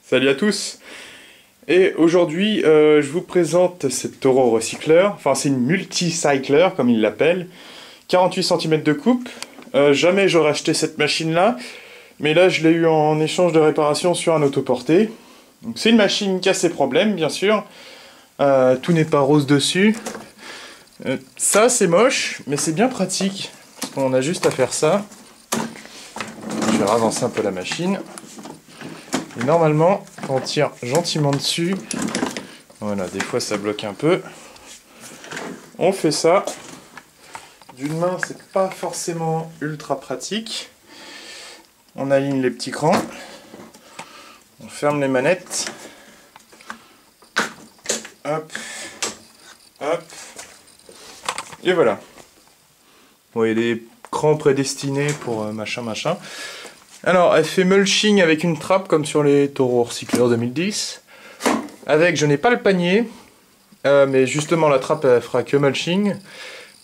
Salut à tous. Et aujourd'hui, je vous présente cette Toro recycleur. Enfin, c'est une multi-cycler, comme ils l'appellent. 48 cm de coupe. Jamais j'aurais acheté cette machine-là. Mais là, je l'ai eu en échange de réparation sur un autoporté. Donc, c'est une machine qui a ses problèmes, bien sûr. Tout n'est pas rose dessus. Ça, c'est moche, mais c'est bien pratique. Parce qu'on a juste à faire ça. Je vais avancer un peu la machine. Et normalement, quand on tire gentiment dessus, voilà, des fois ça bloque un peu. On fait ça. D'une main, c'est pas forcément ultra pratique. On aligne les petits crans. On ferme les manettes. Hop. Hop. Et voilà. Bon, il y a des crans prédestinés pour machin. Alors, elle fait mulching avec une trappe comme sur les Toro Recycler 2010. Avec, je n'ai pas le panier, mais justement la trappe elle fera que mulching.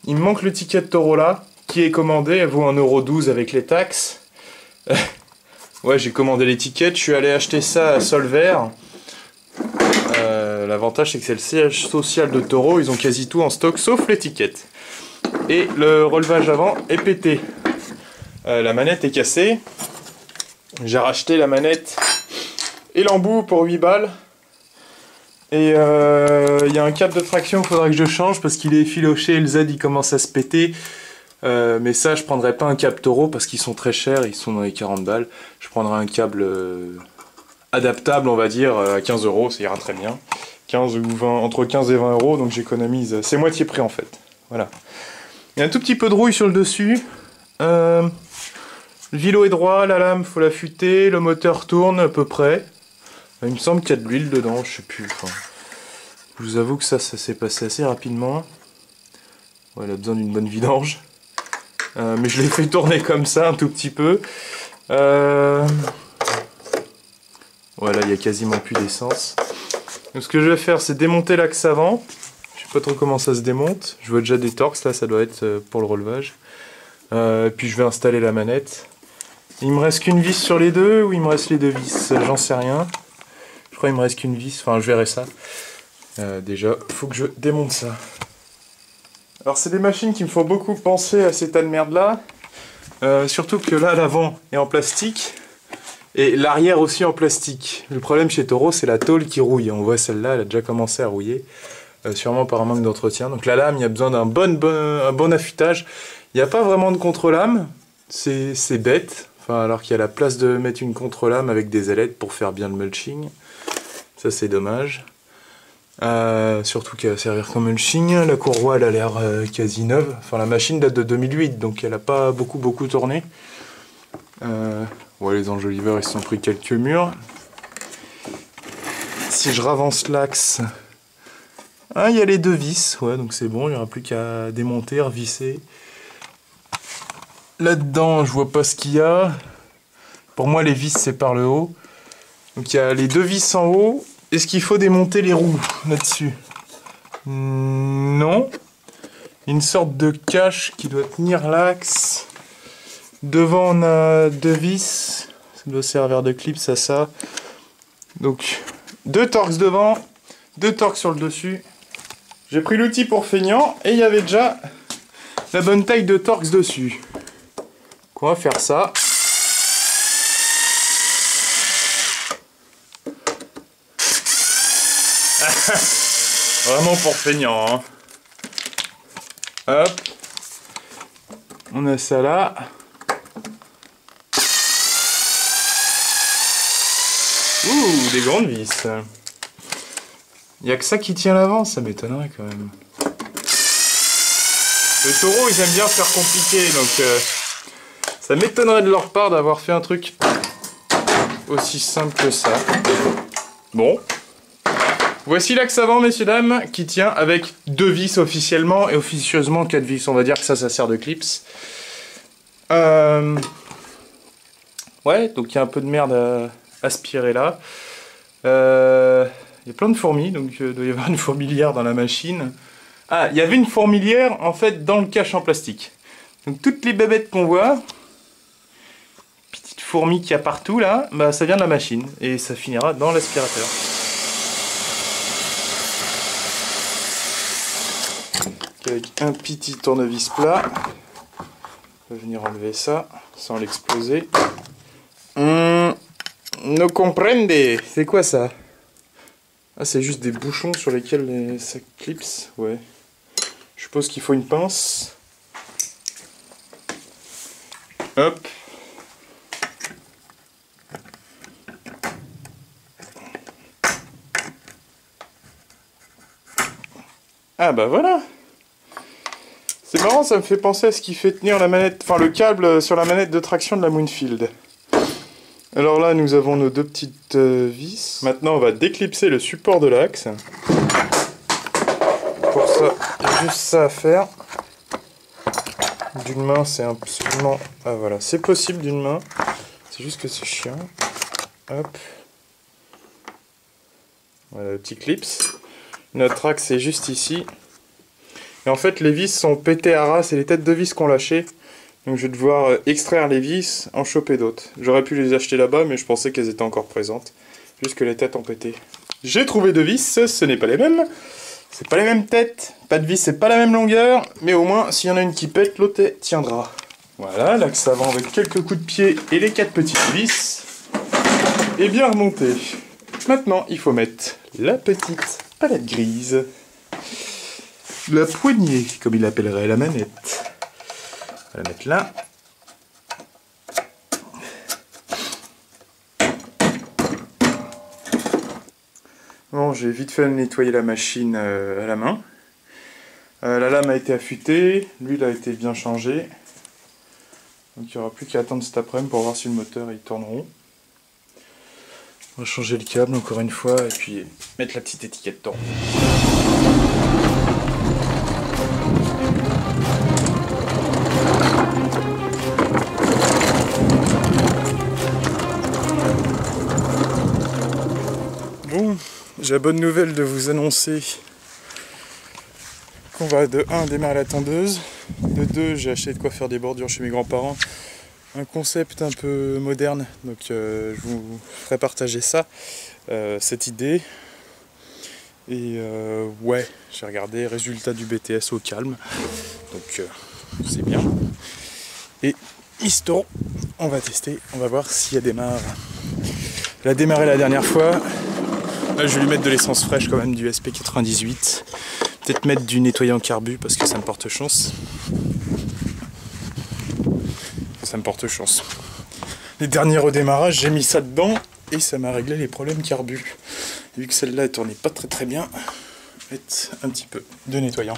Il me manque le ticket de Toro là, qui est commandé, elle vaut 1,12 € avec les taxes. Ouais, j'ai commandé l'étiquette, je suis allé acheter ça à Solvert. L'avantage c'est que c'est le siège social de Toro, ils ont quasi tout en stock sauf l'étiquette. Et le relevage avant est pété. La manette est cassée. J'ai racheté la manette et l'embout pour 8 balles. Et il y a un câble de traction, il faudra que je change parce qu'il est effiloché, le Z il commence à se péter. Mais ça, je prendrai pas un câble Toro parce qu'ils sont très chers, ils sont dans les 40 balles. Je prendrai un câble adaptable, on va dire, à 15 €, ça ira très bien. 15 ou 20, entre 15 et 20 €, donc j'économise. C'est moitié prix en fait. Voilà. Il y a un tout petit peu de rouille sur le dessus. Le vilo est droit, la lame faut l'affûter, le moteur tourne à peu près. Il me semble qu'il y a de l'huile dedans, je sais plus. Enfin, je vous avoue que ça s'est passé assez rapidement. Ouais, elle a besoin d'une bonne vidange. Mais je l'ai fait tourner comme ça un tout petit peu. Voilà, il n'y a quasiment plus d'essence. Donc ce que je vais faire, c'est démonter l'axe avant. Je sais pas trop comment ça se démonte. Je vois déjà des torques, là ça doit être pour le relevage. Puis je vais installer la manette. Il me reste qu'une vis sur les deux ou il me reste les deux vis? J'en sais rien. Je crois qu'il me reste qu'une vis, enfin je verrai ça. Déjà, il faut que je démonte ça. Alors c'est des machines qui me font beaucoup penser à ces tas de merde là. Surtout que là l'avant est en plastique et l'arrière aussi en plastique. Le problème chez Toro c'est la tôle qui rouille. On voit celle-là, elle a déjà commencé à rouiller. Sûrement par un manque d'entretien. Donc la lame, il y a besoin d'un bon affûtage. Il n'y a pas vraiment de contre-lame. C'est bête. Enfin, alors qu'il y a la place de mettre une contre-lame avec des ailettes pour faire bien le mulching. Ça c'est dommage. Surtout qu'elle va servir comme mulching. La courroie elle a l'air quasi neuve. Enfin la machine date de 2008 donc elle n'a pas beaucoup tourné. Ouais, les enjoliveurs ils se sont pris quelques murs. Si je ravance l'axe, il y a les deux vis. Ouais, donc c'est bon, il n'y aura plus qu'à démonter, revisser. Là-dedans, je vois pas ce qu'il y a. Pour moi, les vis, c'est par le haut. Donc, il y a les deux vis en haut. Est-ce qu'il faut démonter les roues là-dessus? Non. Une sorte de cache qui doit tenir l'axe. Devant, on a deux vis. Ça doit servir de clips à ça. Donc, deux torques devant, deux torques sur le dessus. J'ai pris l'outil pour feignant et il y avait déjà la bonne taille de torques dessus. On va faire ça. Vraiment pour feignant, hein. Hop. On a ça là. Ouh, des grandes vis. Il n'y a que ça qui tient l'avant, ça m'étonnerait quand même. Le Toro, ils aiment bien faire compliqué, donc ça m'étonnerait de leur part d'avoir fait un truc aussi simple que ça. Bon. Voici l'axe avant, messieurs, dames, qui tient avec deux vis officiellement et officieusement 4 vis. On va dire que ça sert de clips. Ouais, donc il y a un peu de merde à aspirer là. Il y a plein de fourmis, donc il doit y avoir une fourmilière dans la machine. Ah, il y avait une fourmilière en fait dans le cache en plastique. Donc toutes les bébêtes qu'on voit, petites fourmis qu'il y a partout là, bah ça vient de la machine et ça finira dans l'aspirateur. Avec un petit tournevis plat, on va venir enlever ça sans l'exploser. No comprende. C'est quoi ça? Ah, c'est juste des bouchons sur lesquels ça clipse. Ouais. Je suppose qu'il faut une pince. Hop. Ah bah voilà. C'est marrant, ça me fait penser à ce qui fait tenir la manette, enfin le câble sur la manette de traction de la Moonfield. Alors là, nous avons nos deux petites vis. Maintenant, on va déclipser le support de l'axe. Pour ça, il y a juste ça à faire. D'une main, c'est absolument... Ah voilà, c'est possible d'une main. C'est juste que c'est chiant. Hop. Voilà le petit clips. Notre axe est juste ici. Et en fait, les vis sont pétées à ras, c'est les têtes de vis qu'on lâchait. Donc je vais devoir extraire les vis, en choper d'autres. J'aurais pu les acheter là-bas, mais je pensais qu'elles étaient encore présentes. Juste que les têtes ont pété. J'ai trouvé deux vis, ce n'est pas les mêmes. C'est pas les mêmes têtes. Pas de vis, c'est pas la même longueur. Mais au moins, s'il y en a une qui pète, l'autre tiendra. Voilà, l'axe avant avec quelques coups de pied et les 4 petites vis. Et bien remonté. Maintenant, il faut mettre la petite palette grise. La poignée, comme il appellerait la manette. On va la mettre là. Bon, j'ai vite fait nettoyer la machine à la main. La lame a été affûtée, l'huile a été bien changée. Donc il n'y aura plus qu'à attendre cet après-midi pour voir si le moteur il tourne rond. On va changer le câble encore une fois et puis mettre la petite étiquette temps. Bon, j'ai la bonne nouvelle de vous annoncer qu'on va de 1 démarrer la tondeuse, de 2 j'ai acheté de quoi faire des bordures chez mes grands-parents, un concept un peu moderne, donc je vous ferai partager ça, cette idée, et ouais, j'ai regardé résultat du BTS au calme, donc c'est bien, et Misto, on va tester, on va voir si elle démarre. Elle a démarré la dernière fois. Là, je vais lui mettre de l'essence fraîche quand même, du SP98. Peut-être mettre du nettoyant carbu parce que ça me porte chance. Ça me porte chance. Les derniers redémarrages, j'ai mis ça dedans et ça m'a réglé les problèmes carbu. Vu que celle-là elle tournait pas très bien, mettre un petit peu de nettoyant.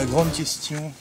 Grande question.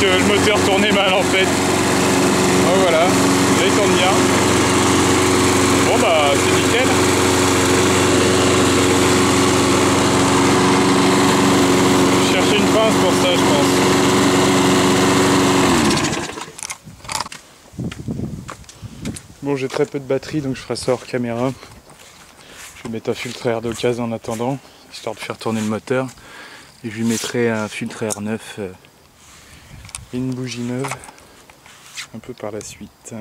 que le moteur tournait mal en fait. Oh voilà, là il tourne bien. Bon bah c'est nickel. Je cherchais une pince pour ça je pense. Bon j'ai très peu de batterie donc je ferai ça hors caméra. Je vais mettre un filtre air d'occasion en attendant, histoire de faire tourner le moteur. Et je lui mettrai un filtre air neuf et une bougie neuve un peu par la suite.